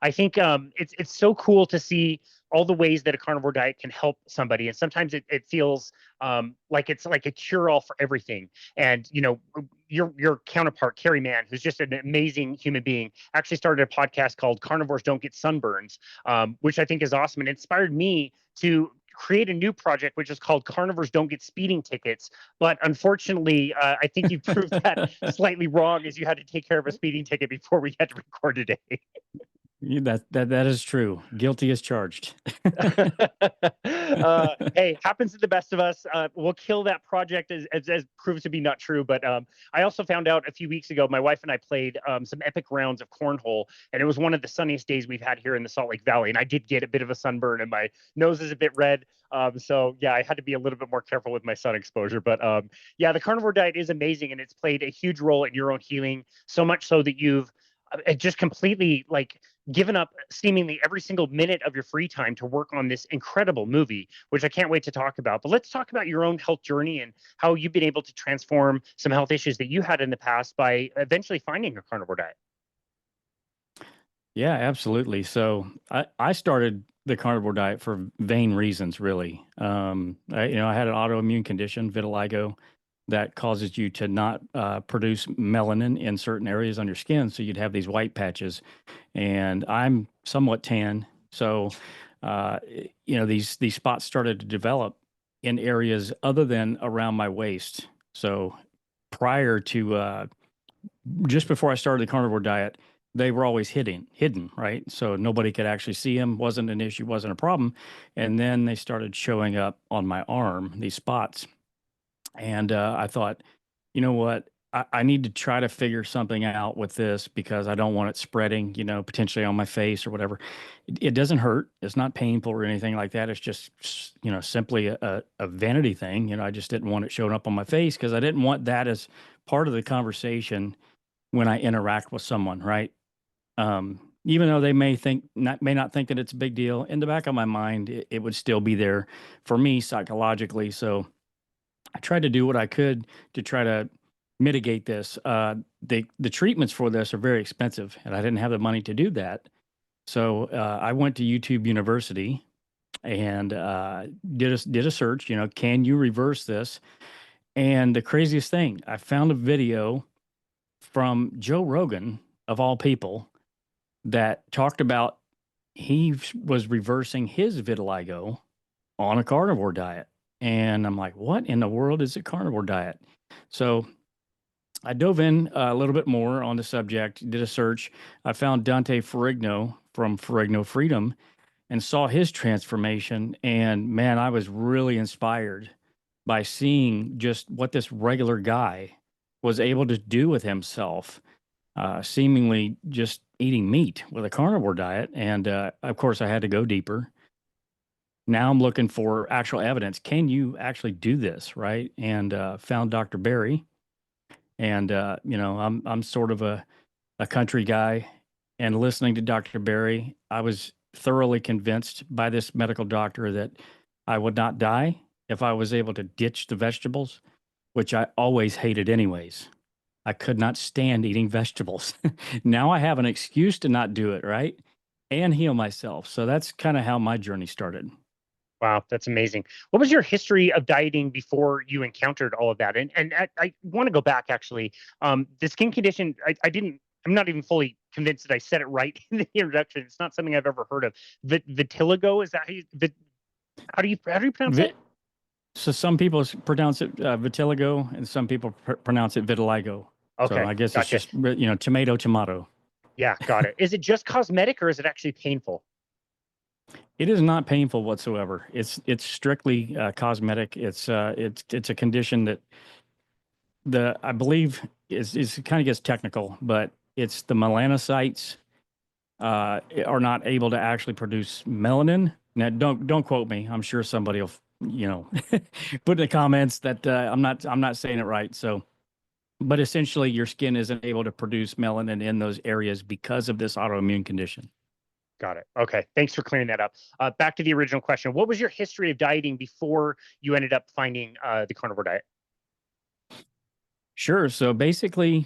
I think it's so cool to see all the ways that a carnivore diet can help somebody, and sometimes it feels like it's like a cure all for everything. And your counterpart Kerry Mann, who's just an amazing human being, actually started a podcast called Carnivores Don't Get Sunburns, which I think is awesome and inspired me to create a new project, which is called Carnivores Don't Get Speeding Tickets. But unfortunately, I think you proved that slightly wrong, as you had to take care of a speeding ticket before we had to record today. That is true. Guilty as charged. Hey, happens to the best of us. We'll kill that project as proves to be not true. But I also found out a few weeks ago, my wife and I played some epic rounds of cornhole, and it was one of the sunniest days we've had here in the Salt Lake Valley. And I did get a bit of a sunburn, and my nose is a bit red. So yeah, I had to be a little bit more careful with my sun exposure. But yeah, the carnivore diet is amazing, and it's played a huge role in your own healing. So much so that you've just completely like given up seemingly every single minute of your free time to work on this incredible movie, which I can't wait to talk about. But let's talk about your own health journey and how you've been able to transform some health issues that you had in the past by eventually finding a carnivore diet. Yeah, absolutely. So I started the carnivore diet for vain reasons, really. I had an autoimmune condition, vitiligo, that causes you to not produce melanin in certain areas on your skin. So you'd have these white patches. And I'm somewhat tan. So, these spots started to develop in areas other than around my waist. So prior to just before I started the carnivore diet, they were always hidden, right? So nobody could actually see them. Wasn't an issue, wasn't a problem. And then they started showing up on my arm, these spots. And I thought, you know what? I need to try to figure something out with this because I don't want it spreading, potentially on my face or whatever. It doesn't hurt. It's not painful or anything like that. It's just, simply a vanity thing. I just didn't want it showing up on my face because I didn't want that as part of the conversation when I interact with someone, right? Even though they may not think that it's a big deal, in the back of my mind, it would still be there for me psychologically. So I tried to do what I could to try to mitigate this. The treatments for this are very expensive, and I didn't have the money to do that. So I went to YouTube University and did a search. Can you reverse this? And the craziest thing, I found a video from Joe Rogan, of all people, that talked about he was reversing his vitiligo on a carnivore diet. And I'm like, what in the world is a carnivore diet? So I dove in a little bit more on the subject, did a search. I found Dante Ferrigno from Ferrigno Freedom and saw his transformation. And man, I was really inspired by seeing just what this regular guy was able to do with himself, seemingly just eating meat with a carnivore diet. And of course, I had to go deeper. Now I'm looking for actual evidence. Can you actually do this, right? And found Dr. Barry. And I'm sort of a country guy, and listening to Dr. Barry, I was thoroughly convinced by this medical doctor that I would not die if I was able to ditch the vegetables, which I always hated anyways. I could not stand eating vegetables. Now I have an excuse to not do it, right? And heal myself. So that's kind of how my journey started. Wow, that's amazing. What was your history of dieting before you encountered all of that? And I want to go back actually. The skin condition, I'm not even fully convinced that I said it right in the introduction. It's not something I've ever heard of. Vitiligo, is that how do you pronounce Vi- it? so some people pronounce it vitiligo, and some people pronounce it vitiligo. So Okay, I guess it's gotcha. just tomato. Yeah, got it. Is it just cosmetic or is it actually painful? It is not painful whatsoever. It's strictly cosmetic. It's a condition that I believe is kind of gets technical, but it's the melanocytes are not able to actually produce melanin. Now, don't quote me. I'm sure somebody will put in the comments that I'm not saying it right. So, but essentially, your skin isn't able to produce melanin in those areas because of this autoimmune condition. Got it. Okay, thanks for clearing that up. Back to the original question. What was your history of dieting before you ended up finding the carnivore diet? Sure. So basically,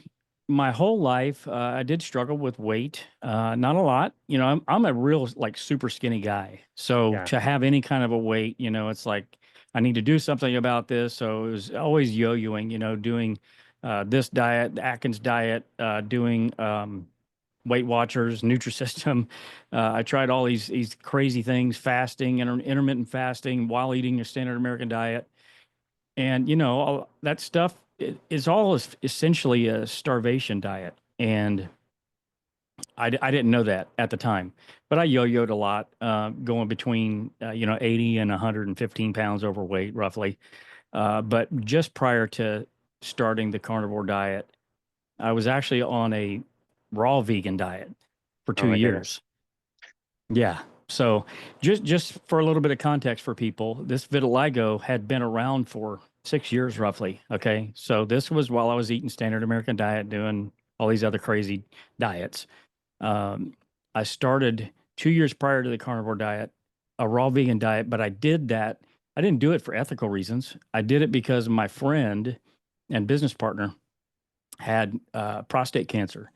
my whole life, I did struggle with weight. Not a lot. I'm a real like super skinny guy. So Yeah. to have any kind of a weight, it's like I need to do something about this. So it was always yo-yoing, doing this diet, the Atkins diet, doing Weight Watchers, Nutrisystem. I tried all these crazy things, fasting, intermittent fasting while eating a standard American diet. And all that stuff is all essentially a starvation diet. And I didn't know that at the time, but I yo-yoed a lot, going between 80 and 115 pounds overweight, roughly. But just prior to starting the carnivore diet, I was actually on a raw vegan diet for Oh two my goodness. years. Yeah. So just for a little bit of context for people, this vitiligo had been around for 6 years roughly. Okay. So this was while I was eating standard American diet, doing all these other crazy diets. Um, I started 2 years prior to the carnivore diet, a raw vegan diet, but I did that. I didn't do it for ethical reasons. I did it because my friend and business partner had prostate cancer.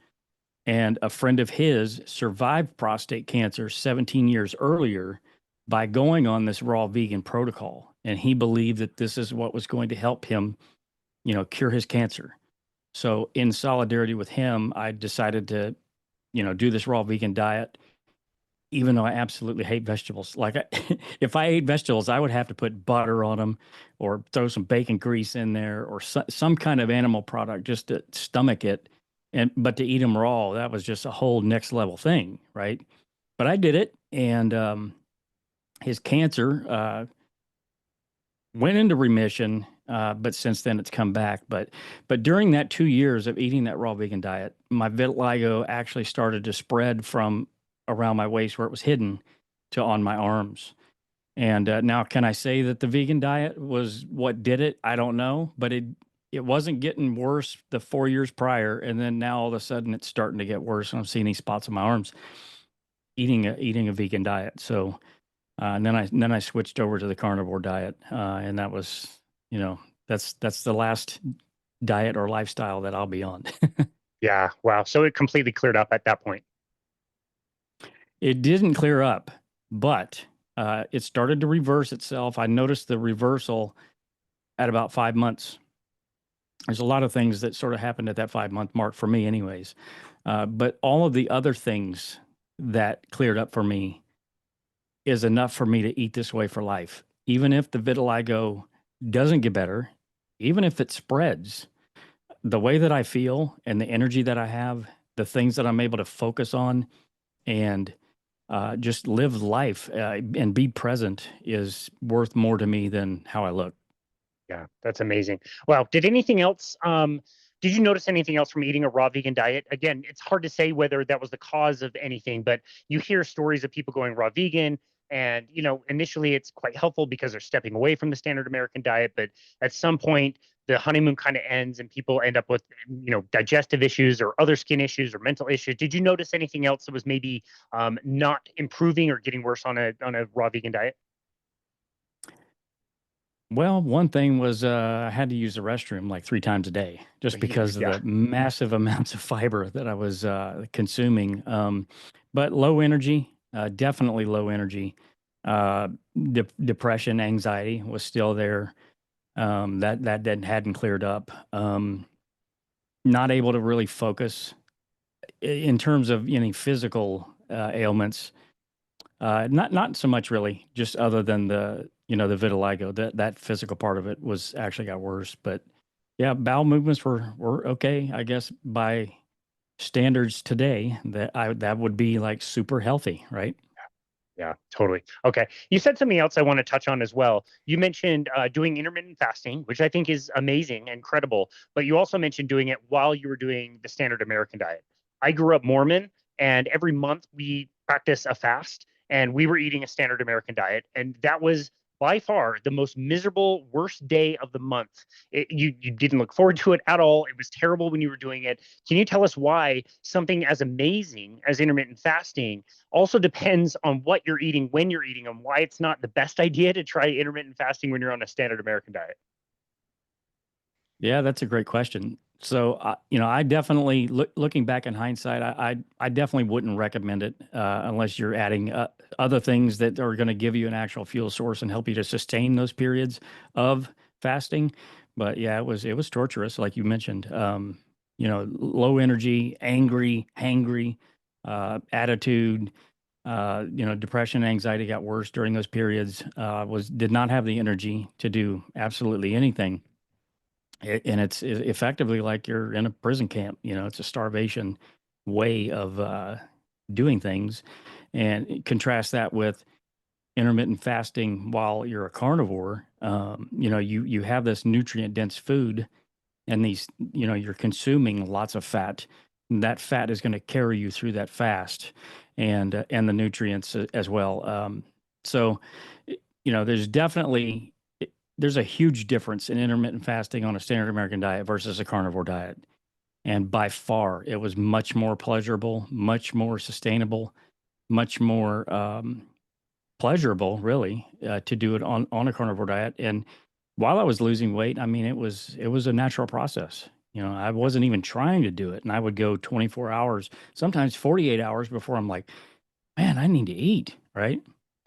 And a friend of his survived prostate cancer 17 years earlier by going on this raw vegan protocol. And he believed that this is what was going to help him, cure his cancer. So, in solidarity with him, I decided to, do this raw vegan diet, even though I absolutely hate vegetables. Like, if I ate vegetables, I would have to put butter on them or throw some bacon grease in there or some kind of animal product just to stomach it. But to eat them raw, that was just a whole next level thing, right? But I did it, and his cancer went into remission. But since then, it's come back. But during that 2 years of eating that raw vegan diet, my vitiligo actually started to spread from around my waist where it was hidden to on my arms. And now, can I say that the vegan diet was what did it? I don't know, but it wasn't getting worse the 4 years prior, and then now all of a sudden it's starting to get worse, and I'm seeing these spots on my arms. Eating a vegan diet, so and then I switched over to the carnivore diet, and that was, that's the last diet or lifestyle that I'll be on. Yeah. Wow. So it completely cleared up at that point. It didn't clear up, but it started to reverse itself. I noticed the reversal at about 5 months. There's a lot of things that sort of happened at that 5 month mark for me, anyways. But all of the other things that cleared up for me is enough for me to eat this way for life. Even if the vitiligo doesn't get better, even if it spreads, the way that I feel and the energy that I have, the things that I'm able to focus on and just live life and be present is worth more to me than how I look. Yeah, that's amazing. Wow. Did you notice anything else from eating a raw vegan diet? Again, it's hard to say whether that was the cause of anything, but you hear stories of people going raw vegan, and initially it's quite helpful because they're stepping away from the standard American diet, but at some point the honeymoon kind of ends and people end up with digestive issues or other skin issues or mental issues. Did you notice anything else that was maybe not improving or getting worse on a raw vegan diet? Well, one thing was I had to use the restroom like 3 times a day just because of Yeah. the massive amounts of fiber that I was consuming. But low energy, definitely low energy. Uh, Depression, anxiety was still there. That hadn't cleared up. Not able to really focus in terms of any physical ailments. Not so much really, just other than the vitiligo. That physical part of it was actually got worse. But yeah, bowel movements were okay, I guess, by standards today. That would be like super healthy, right? Yeah, totally. Okay. You said something else I want to touch on as well. You mentioned doing intermittent fasting, which I think is amazing and credible, but you also mentioned doing it while you were doing the standard American diet. I grew up Mormon, and every month we practice a fast, and we were eating a standard American diet, and that was by far the most miserable, worst day of the month. You didn't look forward to it at all. It was terrible when you were doing it. Can you tell us why something as amazing as intermittent fasting also depends on what you're eating, when you're eating them, why it's not the best idea to try intermittent fasting when you're on a standard American diet? Yeah, that's a great question. So, I definitely looking back in hindsight, I definitely wouldn't recommend it unless you're adding other things that are going to give you an actual fuel source and help you to sustain those periods of fasting. But yeah, it was torturous, like you mentioned. Low energy, angry, hangry, attitude. Depression, anxiety got worse during those periods. Did not have the energy to do absolutely anything. And it's effectively like you're in a prison camp. It's a starvation way of doing things. And contrast that with intermittent fasting while you're a carnivore. You have this nutrient dense food, and you're consuming lots of fat. And that fat is going to carry you through that fast, and the nutrients as well. So, there's definitely there's a huge difference in intermittent fasting on a standard American diet versus a carnivore diet. And by far, it was much more pleasurable, much more sustainable, much more pleasurable, really, to do it on a carnivore diet. And while I was losing weight, I mean, it was a natural process. I wasn't even trying to do it, and I would go 24 hours, sometimes 48 hours before I'm like, man, I need to eat, right?